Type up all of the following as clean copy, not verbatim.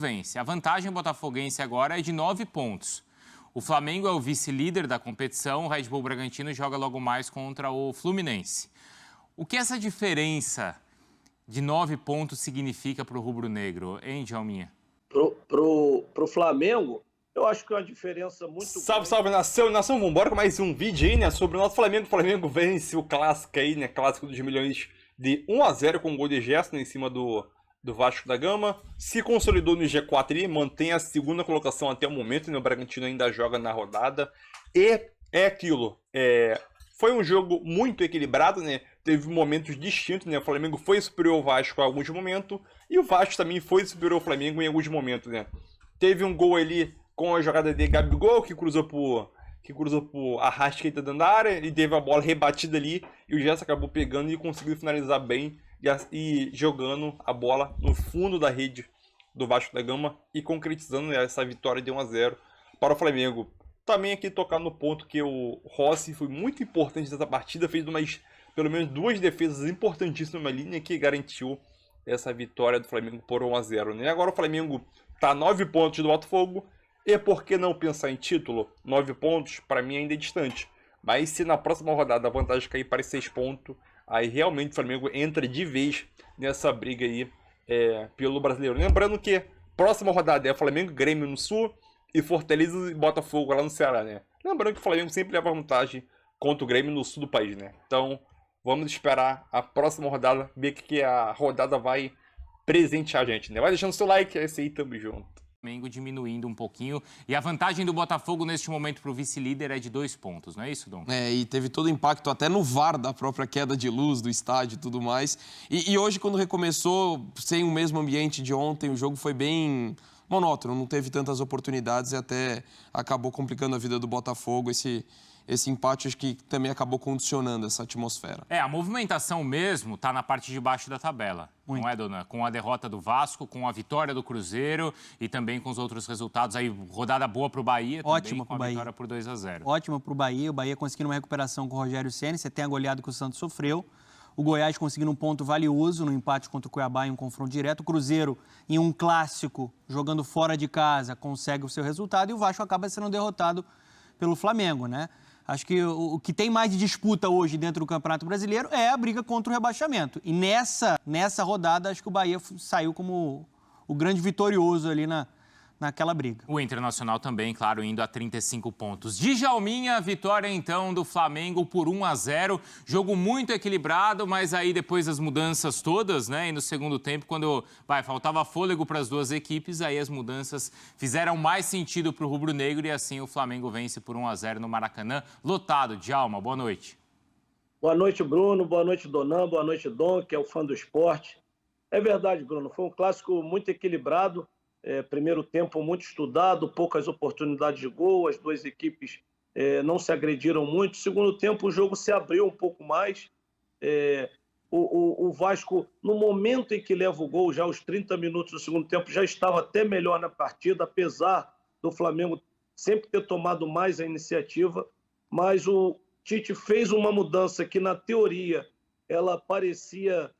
Vence. A vantagem botafoguense agora é de 9 pontos. O Flamengo é o vice-líder da competição, o Red Bull Bragantino joga logo mais contra o Fluminense. O que essa diferença de 9 pontos significa para o rubro-negro, hein, Djalminha? Pro Flamengo, eu acho que é uma diferença muito Salve, grande. salve, nação, vambora com mais um vídeo aí, né, sobre o nosso Flamengo. O Flamengo vence o clássico aí, né, clássico dos milhões de 1-0 com o gol de Gerson em cima do Vasco da Gama. Se consolidou no G4 ali, mantém a segunda colocação até o momento, né, o Bragantino ainda joga na rodada. E é aquilo, foi um jogo muito equilibrado, né, teve momentos distintos, né, o Flamengo foi superior ao Vasco em alguns momentos, e o Vasco também foi superior ao Flamengo em alguns momentos, né. Teve um gol ali com a jogada de Gabigol, que cruzou por Arrascaeta dentro da área, e teve a bola rebatida ali, e o Gerson acabou pegando e conseguiu finalizar bem, e jogando a bola no fundo da rede do Vasco da Gama, e concretizando essa vitória de 1-0 para o Flamengo. Também aqui tocar no ponto que o Rossi foi muito importante nessa partida, fez pelo menos 2 defesas importantíssimas na linha que garantiu essa vitória do Flamengo por 1-0. Né? Agora o Flamengo está a 9 pontos do Botafogo. E por que não pensar em título? 9 pontos, para mim, ainda é distante. Mas se na próxima rodada a vantagem cair para 6 pontos, aí realmente o Flamengo entra de vez nessa briga aí pelo brasileiro. Lembrando que próxima rodada é Flamengo, Grêmio no Sul e Fortaleza e Botafogo lá no Ceará, né? Lembrando que o Flamengo sempre leva vantagem contra o Grêmio no sul do país, né? Então, vamos esperar a próxima rodada, ver que a rodada vai presentear a gente, né? Vai deixando seu like, é isso aí, tamo junto. Flamengo diminuindo um pouquinho. E a vantagem do Botafogo neste momento para o vice-líder é de 2 pontos, não é isso, Dom? E teve todo o impacto até no VAR da própria queda de luz do estádio e tudo mais. E hoje, quando recomeçou, sem o mesmo ambiente de ontem, o jogo foi bem monótono, não teve tantas oportunidades e até acabou complicando a vida do Botafogo. Esse empate acho que também acabou condicionando essa atmosfera. A movimentação mesmo está na parte de baixo da tabela, não é, Dona? Com a derrota do Vasco, com a vitória do Cruzeiro e também com os outros resultados. Aí, rodada boa para o Bahia Ótima também, com a vitória por 2-0. Ótima para o Bahia conseguindo uma recuperação com o Rogério Ceni. Você tem a goleada que o Santos sofreu. O Goiás conseguindo um ponto valioso no empate contra o Cuiabá em um confronto direto. O Cruzeiro, em um clássico, jogando fora de casa, consegue o seu resultado. E o Vasco acaba sendo derrotado pelo Flamengo, né? Acho que o que tem mais de disputa hoje dentro do Campeonato Brasileiro é a briga contra o rebaixamento. E nessa rodada, acho que o Bahia saiu como o grande vitorioso ali naquela briga. O Internacional também, claro, indo a 35 pontos. Djalminha, vitória então do Flamengo por 1-0. Jogo muito equilibrado, mas aí depois das mudanças todas, né? E no segundo tempo, quando faltava fôlego para as duas equipes, aí as mudanças fizeram mais sentido para o rubro-negro e assim o Flamengo vence por 1-0 no Maracanã. Lotado. Djalma, boa noite. Boa noite, Bruno. Boa noite, Donan. Boa noite, Dom, que é o fã do esporte. É verdade, Bruno. Foi um clássico muito equilibrado. Primeiro tempo muito estudado, poucas oportunidades de gol, as duas equipes não se agrediram muito. Segundo tempo o jogo se abriu um pouco mais. O Vasco, no momento em que leva o gol, já aos 30 minutos do segundo tempo, já estava até melhor na partida, apesar do Flamengo sempre ter tomado mais a iniciativa. Mas o Tite fez uma mudança que, na teoria, ela parecia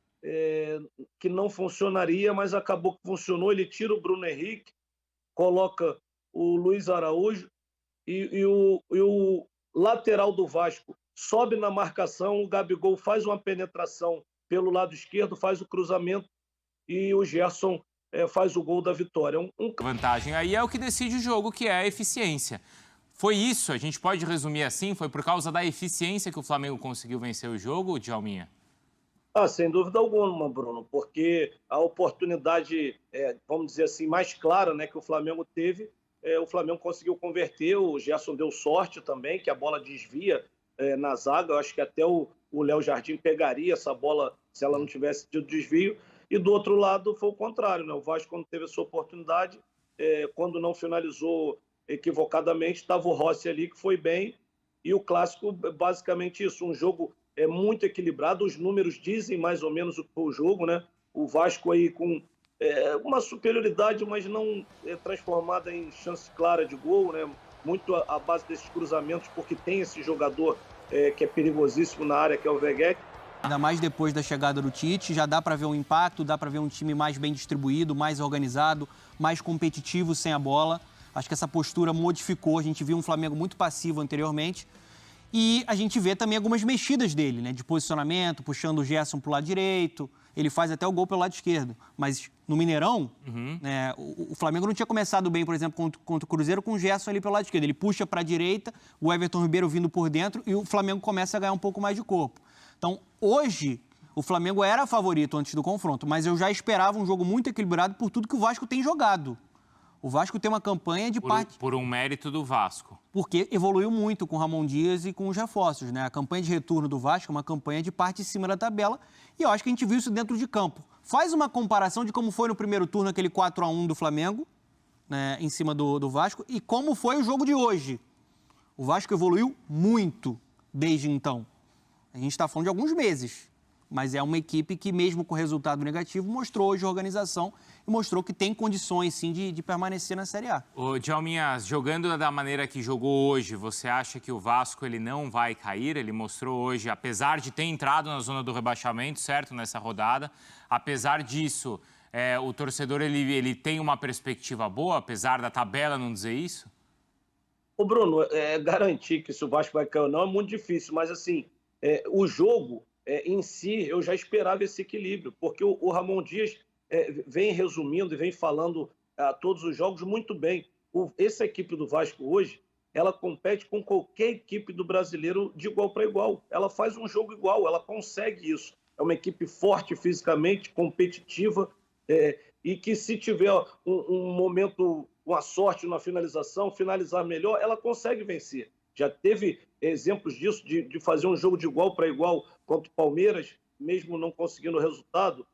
que não funcionaria, mas acabou que funcionou. Ele tira o Bruno Henrique, coloca o Luiz Araújo e o lateral do Vasco sobe na marcação, o Gabigol faz uma penetração pelo lado esquerdo, faz o cruzamento e o Gerson faz o gol da vitória. Vantagem aí é o que decide o jogo, que é a eficiência. Foi isso, a gente pode resumir assim, foi por causa da eficiência que o Flamengo conseguiu vencer o jogo, Djalminha? Sem dúvida alguma, Bruno, porque a oportunidade, vamos dizer assim, mais clara, né, que o Flamengo teve, o Flamengo conseguiu converter, o Gerson deu sorte também, que a bola desvia na zaga. Eu acho que até o Léo Jardim pegaria essa bola se ela não tivesse tido desvio, e do outro lado foi o contrário, né? O Vasco, quando teve a sua oportunidade, quando não finalizou equivocadamente, estava o Rossi ali, que foi bem, e o clássico basicamente isso, um jogo muito equilibrado. Os números dizem mais ou menos o que foi o jogo, né? O Vasco aí com uma superioridade, mas não transformada em chance clara de gol, né? Muito à base desses cruzamentos, porque tem esse jogador que é perigosíssimo na área, que é o Veguete. Ainda mais depois da chegada do Tite, já dá para ver um impacto, dá para ver um time mais bem distribuído, mais organizado, mais competitivo sem a bola. Acho que essa postura modificou, a gente viu um Flamengo muito passivo anteriormente. E a gente vê também algumas mexidas dele, né? De posicionamento, puxando o Gerson para o lado direito. Ele faz até o gol pelo lado esquerdo. Mas no Mineirão, né, o Flamengo não tinha começado bem, por exemplo, contra o Cruzeiro com o Gerson ali pelo lado esquerdo. Ele puxa para a direita, o Everton Ribeiro vindo por dentro e o Flamengo começa a ganhar um pouco mais de corpo. Então, hoje, o Flamengo era favorito antes do confronto, mas eu já esperava um jogo muito equilibrado por tudo que o Vasco tem jogado. O Vasco tem uma campanha de parte... Por um mérito do Vasco. Porque evoluiu muito com o Ramon Dias e com os reforços, né? A campanha de retorno do Vasco é uma campanha de parte de cima da tabela e eu acho que a gente viu isso dentro de campo. Faz uma comparação de como foi no primeiro turno aquele 4-1 do Flamengo, né, em cima do Vasco, e como foi o jogo de hoje. O Vasco evoluiu muito desde então. A gente está falando de alguns meses, mas é uma equipe que, mesmo com resultado negativo, mostrou hoje organização e mostrou que tem condições, sim, de permanecer na Série A. Ô, Djalminha, jogando da maneira que jogou hoje, você acha que o Vasco ele não vai cair? Ele mostrou hoje, apesar de ter entrado na zona do rebaixamento, certo, nessa rodada, apesar disso, o torcedor ele tem uma perspectiva boa, apesar da tabela não dizer isso? Ô, Bruno, garantir que se o Vasco vai cair ou não é muito difícil, mas assim, o jogo em si eu já esperava esse equilíbrio, porque o Ramon Dias vem resumindo e vem falando todos os jogos muito bem. Essa equipe do Vasco hoje, ela compete com qualquer equipe do brasileiro de igual para igual. Ela faz um jogo igual, ela consegue isso. É uma equipe forte fisicamente, competitiva, e que se tiver um momento, uma sorte na finalização, finalizar melhor, ela consegue vencer. Já teve exemplos disso, de fazer um jogo de igual para igual contra o Palmeiras, mesmo não conseguindo o resultado.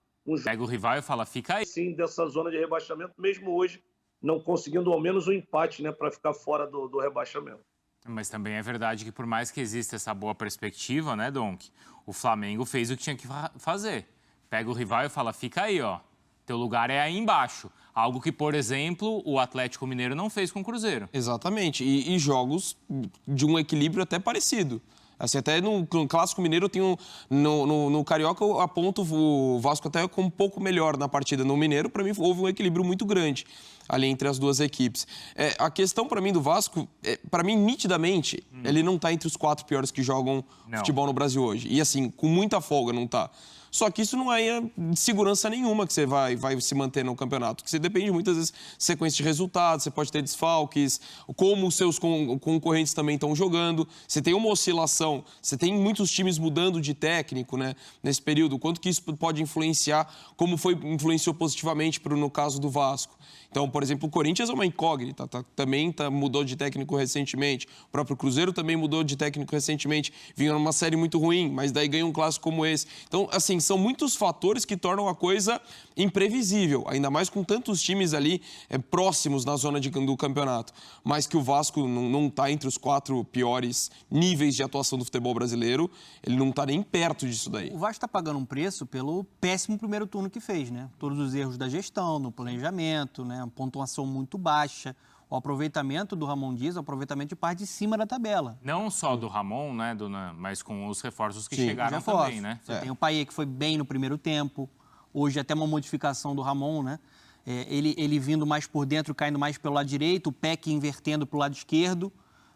Pega o rival e fala, fica aí. Sim, dessa zona de rebaixamento, mesmo hoje, não conseguindo ao menos um empate, né, para ficar fora do rebaixamento. Mas também é verdade que por mais que exista essa boa perspectiva, né, Donk? O Flamengo fez o que tinha que fazer. Pega o rival e fala, fica aí, ó. Teu lugar é aí embaixo. Algo que, por exemplo, o Atlético Mineiro não fez com o Cruzeiro. Exatamente. E jogos de um equilíbrio até parecido. Assim, até no Clássico Mineiro eu tenho... No Carioca eu aponto o Vasco até como um pouco melhor na partida. No Mineiro, para mim, houve um equilíbrio muito grande ali entre as duas equipes. A questão, para mim, do Vasco, para mim, nitidamente, ele não está entre os 4 piores que jogam futebol no Brasil hoje. E, assim, com muita folga não está. Só que isso não é segurança nenhuma que você vai se manter no campeonato. Que você depende muitas vezes de sequência de resultados, você pode ter desfalques, como os seus concorrentes também estão jogando. Você tem uma oscilação, você tem muitos times mudando de técnico, né, nesse período. Quanto que isso pode influenciar, como influenciou positivamente no caso do Vasco. Então, por exemplo, o Corinthians é uma incógnita, também mudou de técnico recentemente. O próprio Cruzeiro também mudou de técnico recentemente. Vinha numa série muito ruim, mas daí ganha um clássico como esse. Então, assim, são muitos fatores que tornam a coisa imprevisível, ainda mais com tantos times ali próximos na zona do campeonato. Mas que o Vasco não está entre os 4 piores níveis de atuação do futebol brasileiro, ele não está nem perto disso daí. O Vasco está pagando um preço pelo péssimo primeiro turno que fez, né? Todos os erros da gestão, no planejamento, né? Uma pontuação muito baixa. O aproveitamento do Ramon Dias, o aproveitamento de parte de cima da tabela. Não só do Ramon, né, mas com os reforços que chegaram também, né? Você tem o Payet, que foi bem no primeiro tempo. Hoje até uma modificação do Ramon, né? Ele vindo mais por dentro, caindo mais pelo lado direito, o Peck invertendo para o lado esquerdo.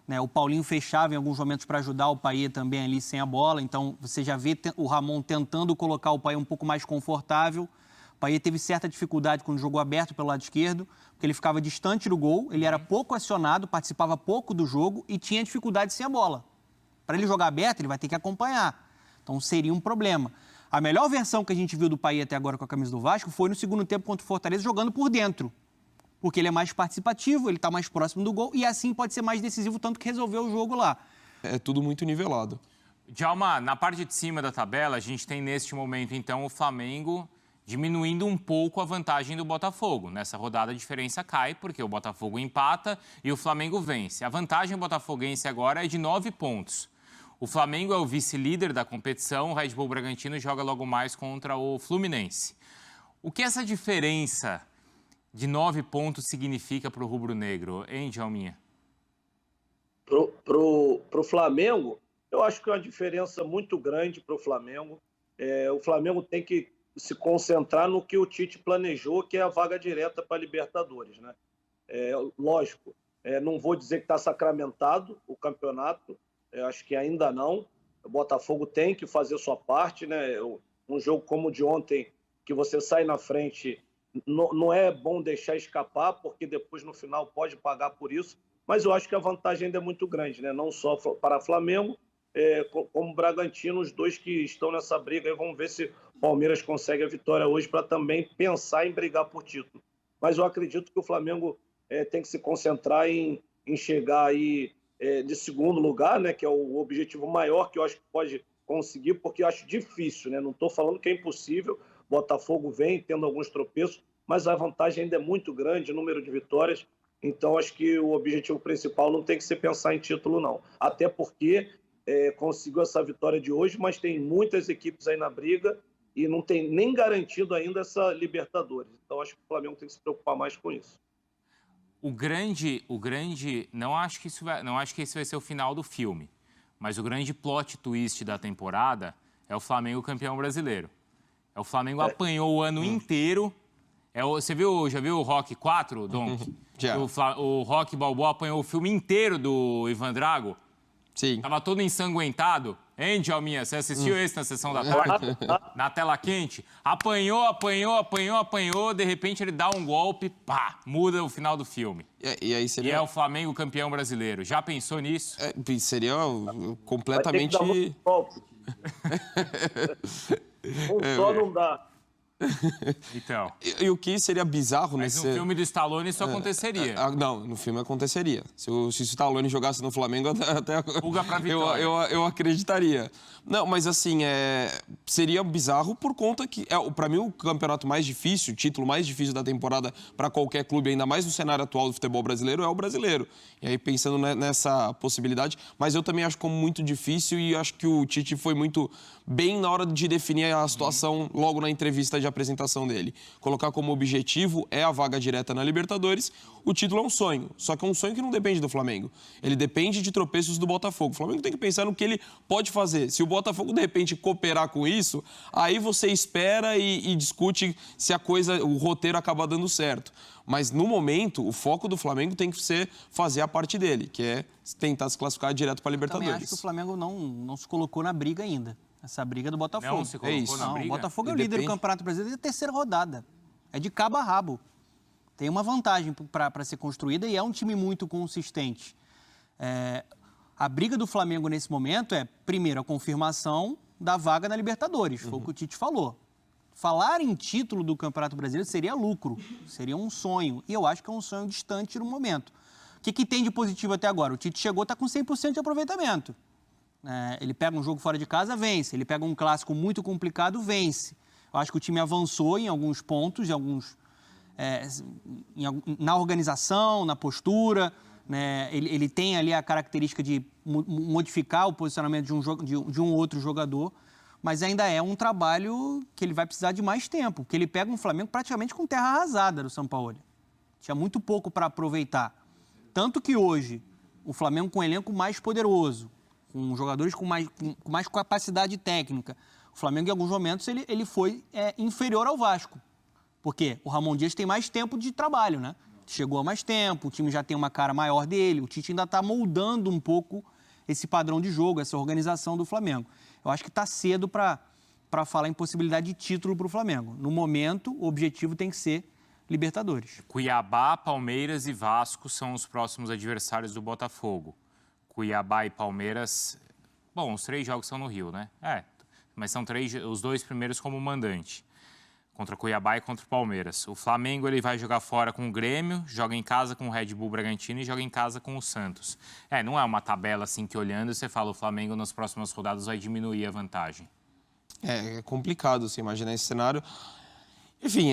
Né? O Paulinho fechava em alguns momentos para ajudar o Payet também ali sem a bola. Então você já vê o Ramon tentando colocar o Payet um pouco mais confortável. O Payet teve certa dificuldade quando jogou aberto pelo lado esquerdo, porque ele ficava distante do gol, ele era pouco acionado, participava pouco do jogo e tinha dificuldade sem a bola. Para ele jogar aberto, ele vai ter que acompanhar. Então seria um problema. A melhor versão que a gente viu do Payet até agora com a camisa do Vasco foi no segundo tempo contra o Fortaleza, jogando por dentro. Porque ele é mais participativo, ele está mais próximo do gol e assim pode ser mais decisivo, tanto que resolveu o jogo lá. É tudo muito nivelado. Djalma, na parte de cima da tabela, a gente tem neste momento, então, o Flamengo diminuindo um pouco a vantagem do Botafogo. Nessa rodada a diferença cai, porque o Botafogo empata e o Flamengo vence. A vantagem botafoguense agora é de 9 pontos. O Flamengo é o vice-líder da competição, o Red Bull Bragantino joga logo mais contra o Fluminense. O que essa diferença de 9 pontos significa para o rubro-negro, hein, Djalminha? Pro Flamengo, eu acho que é uma diferença muito grande para o Flamengo. o Flamengo tem que se concentrar no que o Tite planejou, que é a vaga direta para a Libertadores, né? Lógico, não vou dizer que está sacramentado o campeonato, acho que ainda não. O Botafogo tem que fazer sua parte, né? Um jogo como o de ontem, que você sai na frente, não é bom deixar escapar, porque depois no final pode pagar por isso, mas eu acho que a vantagem ainda é muito grande, né? Não só para Flamengo, como Bragantino, os dois que estão nessa briga. Aí vamos ver se o Palmeiras consegue a vitória hoje para também pensar em brigar por título. Mas eu acredito que o Flamengo tem que se concentrar em chegar aí de segundo lugar, né? Que é o objetivo maior que eu acho que pode conseguir, porque eu acho difícil, né? Não estou falando que é impossível. O Botafogo vem tendo alguns tropeços, mas a vantagem ainda é muito grande, o número de vitórias. Então, acho que o objetivo principal não tem que ser pensar em título, não. Até porque conseguiu essa vitória de hoje, mas tem muitas equipes aí na briga e não tem nem garantido ainda essa Libertadores. Então, acho que o Flamengo tem que se preocupar mais com isso. Não acho que esse vai ser o final do filme, mas o grande plot twist da temporada é o Flamengo campeão brasileiro. O Flamengo apanhou o ano inteiro. Você já viu o Rock 4, Donk? Já. O Rock Balboa apanhou o filme inteiro do Ivan Drago. Sim. Tava todo ensanguentado. Hein, Djalminha? Você assistiu esse na sessão da tarde? Na tela quente? Apanhou. De repente ele dá um golpe, pá, muda o final do filme. E aí seria... E é o Flamengo campeão brasileiro. Já pensou nisso? Seria completamente... Vai ter que dar muito golpe. Só não dá. Então. E o que seria bizarro Mas nesse... no filme do Stallone isso aconteceria. Não, no filme aconteceria. Se o Stallone jogasse no Flamengo, até Fuga pra vitória. eu acreditaria. Não, mas assim, seria bizarro por conta que, para mim, o campeonato mais difícil, o título mais difícil da temporada para qualquer clube, ainda mais no cenário atual do futebol brasileiro, é o brasileiro. E aí, pensando nessa possibilidade, mas eu também acho como muito difícil e acho que o Tite foi muito bem na hora de definir a situação logo na entrevista de apresentação dele. Colocar como objetivo a vaga direta na Libertadores. O título é um sonho, só que é um sonho que não depende do Flamengo. Ele depende de tropeços do Botafogo. O Flamengo tem que pensar no que ele pode fazer. Se o Botafogo, de repente, cooperar com isso, aí você espera e discute se o roteiro acaba dando certo. Mas, no momento, o foco do Flamengo tem que ser fazer a parte dele, que é tentar se classificar direto para a Libertadores. Eu também acho que o Flamengo não se colocou na briga ainda. Essa briga do Botafogo. Não se colocou na briga? O Botafogo é o líder do Campeonato Brasileiro desde a terceira rodada. É de cabo a rabo. Tem uma vantagem para ser construída e é um time muito consistente. A briga do Flamengo nesse momento é, primeiro, a confirmação da vaga na Libertadores. Foi o que o Tite falou. Falar em título do Campeonato Brasileiro seria lucro, seria um sonho. E eu acho que é um sonho distante no momento. O que tem de positivo até agora? O Tite chegou, está com 100% de aproveitamento. Ele pega um jogo fora de casa, vence. Ele pega um clássico muito complicado, vence. Eu acho que o time avançou em alguns pontos, na organização, na postura. Né? Ele tem ali a característica de modificar o posicionamento de um outro jogador, mas ainda é um trabalho que ele vai precisar de mais tempo, porque ele pega um Flamengo praticamente com terra arrasada do Sampaoli. Tinha muito pouco para aproveitar. Tanto que hoje, o Flamengo com um elenco mais poderoso, com jogadores com mais capacidade técnica, o Flamengo em alguns momentos ele foi inferior ao Vasco. Porque o Ramon Dias tem mais tempo de trabalho, né? Chegou há mais tempo, o time já tem uma cara maior dele, o Tite ainda está moldando um pouco esse padrão de jogo, essa organização do Flamengo. Eu acho que está cedo para falar em possibilidade de título para o Flamengo. No momento, o objetivo tem que ser Libertadores. Cuiabá, Palmeiras e Vasco são os próximos adversários do Botafogo. Cuiabá e Palmeiras... Bom, os 3 jogos são no Rio, né? Mas são os 2 primeiros como mandante. Contra Cuiabá e contra o Palmeiras. O Flamengo ele vai jogar fora com o Grêmio, joga em casa com o Red Bull Bragantino e joga em casa com o Santos. Não é uma tabela assim que olhando você fala o Flamengo nas próximas rodadas vai diminuir a vantagem. É complicado você imaginar esse cenário. Enfim,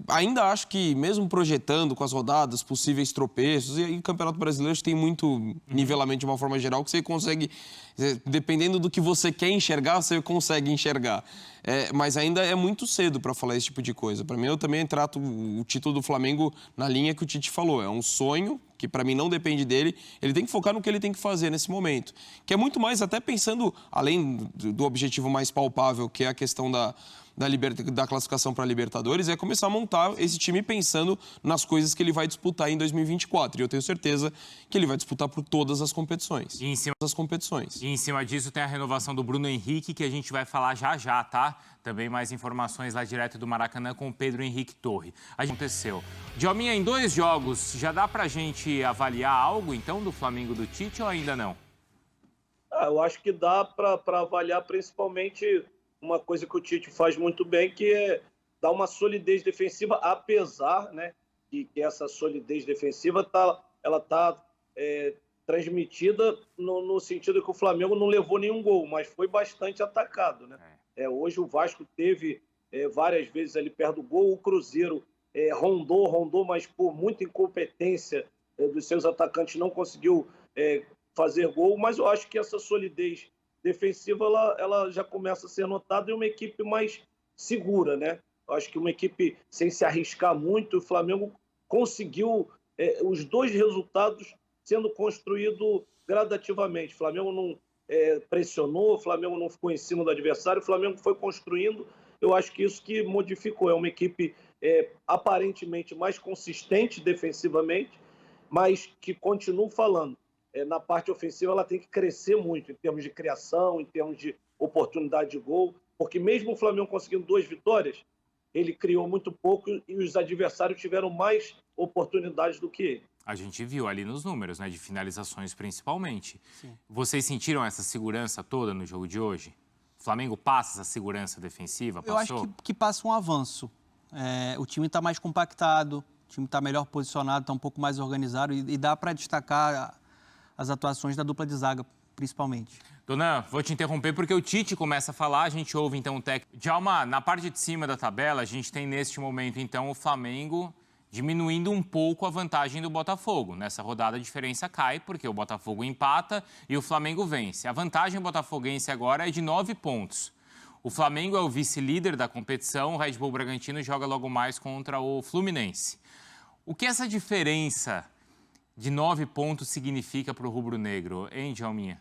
ainda acho que, mesmo projetando com as rodadas, possíveis tropeços, e o Campeonato Brasileiro tem muito nivelamento de uma forma geral, que você consegue, dependendo do que você quer enxergar, você consegue enxergar. Mas ainda é muito cedo para falar esse tipo de coisa. Para mim, eu também trato o título do Flamengo na linha que o Tite falou. É um sonho que, para mim, não depende dele. Ele tem que focar no que ele tem que fazer nesse momento. Que é muito mais, até pensando, além do objetivo mais palpável, que é a questão da classificação para a Libertadores, é começar a montar esse time pensando nas coisas que ele vai disputar em 2024. E eu tenho certeza que ele vai disputar por todas as competições. E em cima disso tem a renovação do Bruno Henrique, que a gente vai falar já, tá? Também mais informações lá direto do Maracanã com o Pedro Henrique Torre. Aconteceu. Djalminha, em 2 jogos, já dá pra gente avaliar algo, então, do Flamengo do Tite ou ainda não? Eu acho que dá para avaliar principalmente uma coisa que o Tite faz muito bem, que é dar uma solidez defensiva, apesar, né, que essa solidez defensiva ela tá transmitida no sentido que o Flamengo não levou nenhum gol, mas foi bastante atacado, né? Hoje o Vasco teve várias vezes ali perto do gol, o Cruzeiro rondou, mas por muita incompetência dos seus atacantes não conseguiu fazer gol, mas eu acho que essa solidez defensiva ela já começa a ser notada em uma equipe mais segura, né? Eu acho que uma equipe sem se arriscar muito, o Flamengo conseguiu os 2 resultados sendo construído gradativamente. O Flamengo não pressionou, o Flamengo não ficou em cima do adversário, o Flamengo foi construindo. Eu acho que isso que modificou. É uma equipe aparentemente mais consistente defensivamente, mas que continuo falando. Na parte ofensiva, ela tem que crescer muito em termos de criação, em termos de oportunidade de gol, porque mesmo o Flamengo conseguindo 2 vitórias, ele criou muito pouco e os adversários tiveram mais oportunidades do que ele. A gente viu ali nos números, né, de finalizações principalmente. Sim. Vocês sentiram essa segurança toda no jogo de hoje? O Flamengo passa essa segurança defensiva? Eu acho que passa um avanço. O time está mais compactado, o time está melhor posicionado, está um pouco mais organizado e dá para destacar as atuações da dupla de zaga, principalmente. Dona, vou te interromper porque o Tite começa a falar, a gente ouve então o técnico. Djalma, na parte de cima da tabela, a gente tem neste momento então o Flamengo diminuindo um pouco a vantagem do Botafogo. Nessa rodada a diferença cai porque o Botafogo empata e o Flamengo vence. A vantagem botafoguense agora é de 9 pontos. O Flamengo é o vice-líder da competição, o Red Bull Bragantino joga logo mais contra o Fluminense. O que essa diferença de 9 pontos significa para o rubro-negro, hein, Djalminha?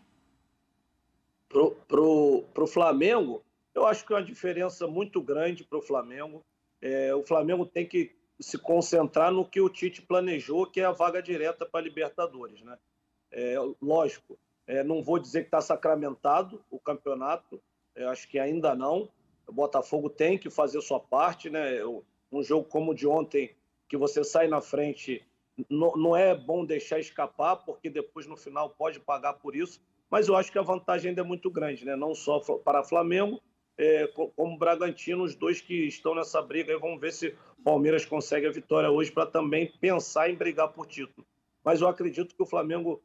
Pro Flamengo, eu acho que é uma diferença muito grande para o Flamengo. O Flamengo tem que se concentrar no que o Tite planejou, que é a vaga direta para a Libertadores, né? Lógico, não vou dizer que está sacramentado o campeonato, acho que ainda não. O Botafogo tem que fazer sua parte, né? Um jogo como o de ontem, que você sai na frente, não é bom deixar escapar, porque depois no final pode pagar por isso, mas eu acho que a vantagem ainda é muito grande, né? Não só para Flamengo, como Bragantino, os 2 que estão nessa briga. Aí vamos ver se o Palmeiras consegue a vitória hoje para também pensar em brigar por título. Mas eu acredito que o Flamengo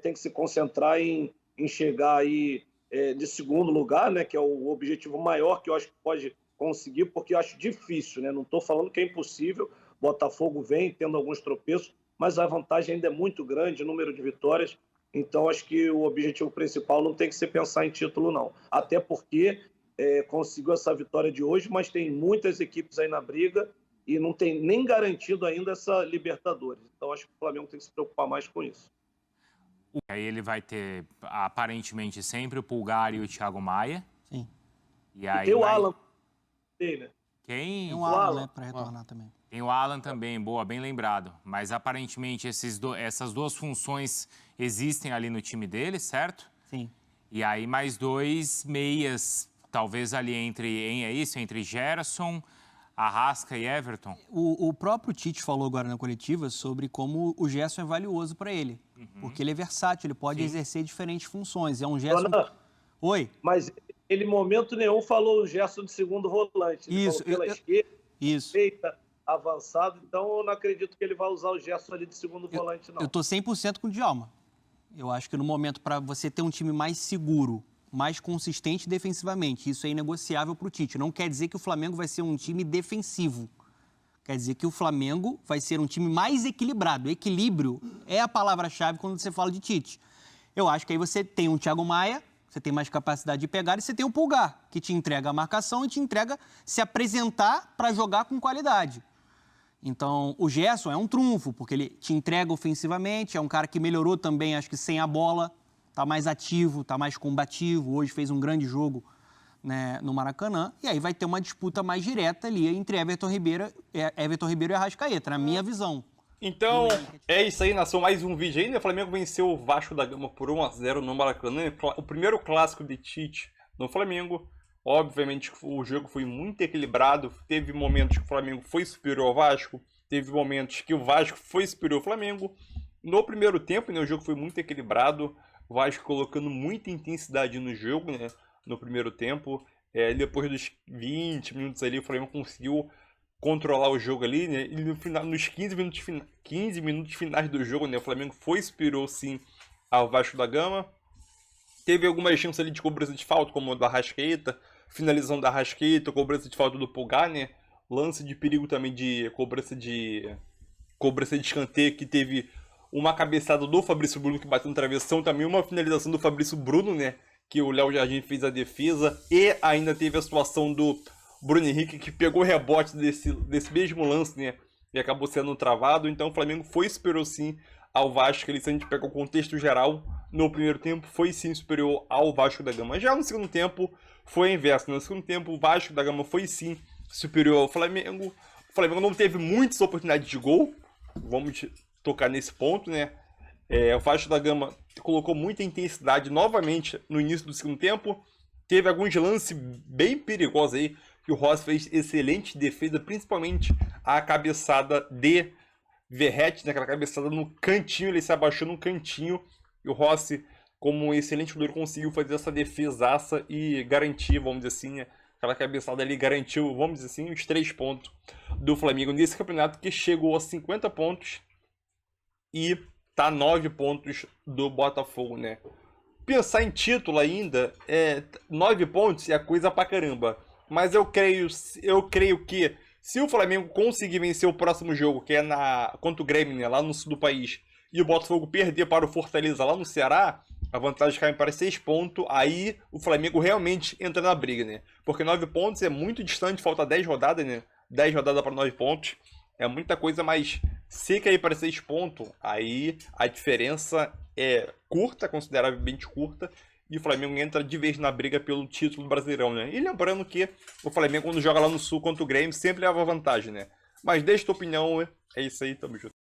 tem que se concentrar em chegar aí de segundo lugar, né? Que é o objetivo maior que eu acho que pode conseguir, porque eu acho difícil, né? Não estou falando que é impossível. Botafogo vem tendo alguns tropeços, mas a vantagem ainda é muito grande, o número de vitórias. Então, acho que o objetivo principal não tem que ser pensar em título, não. Até porque conseguiu essa vitória de hoje, mas tem muitas equipes aí na briga e não tem nem garantido ainda essa Libertadores. Então, acho que o Flamengo tem que se preocupar mais com isso. Aí ele vai ter, aparentemente, sempre o Pulgar e o Thiago Maia. Sim. E aí tem o Alan. Né? Quem? Tem um Alan, né, para retornar também. Tem o Alan também, boa, bem lembrado. Mas aparentemente essas 2 funções existem ali no time dele, certo? Sim. E aí mais 2 meias, talvez ali entre Gerson, Arrasca e Everton. O próprio Tite falou agora na coletiva sobre como o Gerson é valioso para ele. Porque ele é versátil, ele pode exercer diferentes funções. É um Gerson... Dona, Oi? Mas ele, em momento nenhum, falou o Gerson de segundo volante. Ele Isso. falou pela esquerda, Isso. feita, avançado. Então, eu não acredito que ele vai usar o Gerson ali de segundo volante, não. Eu estou 100% com o Djalma. Eu acho que no momento, para você ter um time mais seguro, mais consistente defensivamente. Isso é inegociável para o Tite. Não quer dizer que o Flamengo vai ser um time defensivo. Quer dizer que o Flamengo vai ser um time mais equilibrado. Equilíbrio é a palavra-chave quando você fala de Tite. Eu acho que aí você tem um Thiago Maia, você tem mais capacidade de pegar, e você tem o Pulgar, que te entrega a marcação e te entrega se apresentar para jogar com qualidade. Então, o Gerson é um trunfo, porque ele te entrega ofensivamente, é um cara que melhorou também, acho que sem a bola, está mais ativo, está mais combativo, hoje fez um grande jogo, né, no Maracanã, e aí vai ter uma disputa mais direta ali entre Everton Ribeiro e Arrascaeta, na minha visão. Então, é isso aí, nação, mais um vídeo aí, né? O Flamengo venceu o Vasco da Gama por 1-0 no Maracanã, o primeiro clássico de Tite no Flamengo. Obviamente o jogo foi muito equilibrado, teve momentos que o Flamengo foi superior ao Vasco, teve momentos que o Vasco foi superior ao Flamengo. No primeiro tempo, né, o jogo foi muito equilibrado, o Vasco colocando muita intensidade no jogo, né, no primeiro tempo. Depois dos 20 minutos ali, o Flamengo conseguiu controlar o jogo ali, né, e no final, nos 15 minutos finais do jogo, né, o Flamengo foi superior sim ao Vasco da Gama. Teve algumas chances ali de cobrança de falta, como o do Arrascaeta, finalização da Arrascaeta, cobrança de falta do Pulgar, né? Lance de perigo também de cobrança de escanteio, que teve uma cabeçada do Fabrício Bruno que bateu no travessão, também uma finalização do Fabrício Bruno, né? Que o Léo Jardim fez a defesa, e ainda teve a situação do Bruno Henrique, que pegou o rebote desse mesmo lance, né? E acabou sendo travado. Então o Flamengo foi superior sim ao Vasco. Se a gente pega o contexto geral, no primeiro tempo foi sim superior ao Vasco da Gama. Já no segundo tempo foi o inverso. No segundo tempo o Vasco da Gama foi sim superior ao Flamengo. O Flamengo não teve muitas oportunidades de gol. Vamos tocar nesse ponto, né? O Vasco da Gama colocou muita intensidade novamente no início do segundo tempo. Teve alguns lances bem perigosos aí, que o Rossi fez excelente defesa, principalmente a cabeçada de Verratti, naquela cabeçada no cantinho, ele se abaixou no cantinho, e o Rossi, como um excelente goleiro, conseguiu fazer essa defesaça e garantir, vamos dizer assim, né? Aquela cabeçada ali garantiu, vamos dizer assim, os 3 pontos do Flamengo nesse campeonato, que chegou a 50 pontos e tá 9 pontos do Botafogo, né? Pensar em título ainda, 9 pontos é coisa pra caramba. Mas eu creio que se o Flamengo conseguir vencer o próximo jogo, que é contra o Grêmio, né, lá no sul do país, e o Botafogo perder para o Fortaleza lá no Ceará, a vantagem cai para 6 pontos, aí o Flamengo realmente entra na briga, né? Porque 9 pontos é muito distante, falta 10 rodadas, né? 10 rodadas para 9 pontos. É muita coisa, mas se cair para 6 pontos, aí a diferença é curta, consideravelmente curta, e o Flamengo entra de vez na briga pelo título brasileirão, né? E lembrando que o Flamengo, quando joga lá no Sul contra o Grêmio, sempre leva vantagem, né? Mas deixa tua opinião, é isso aí, tamo junto.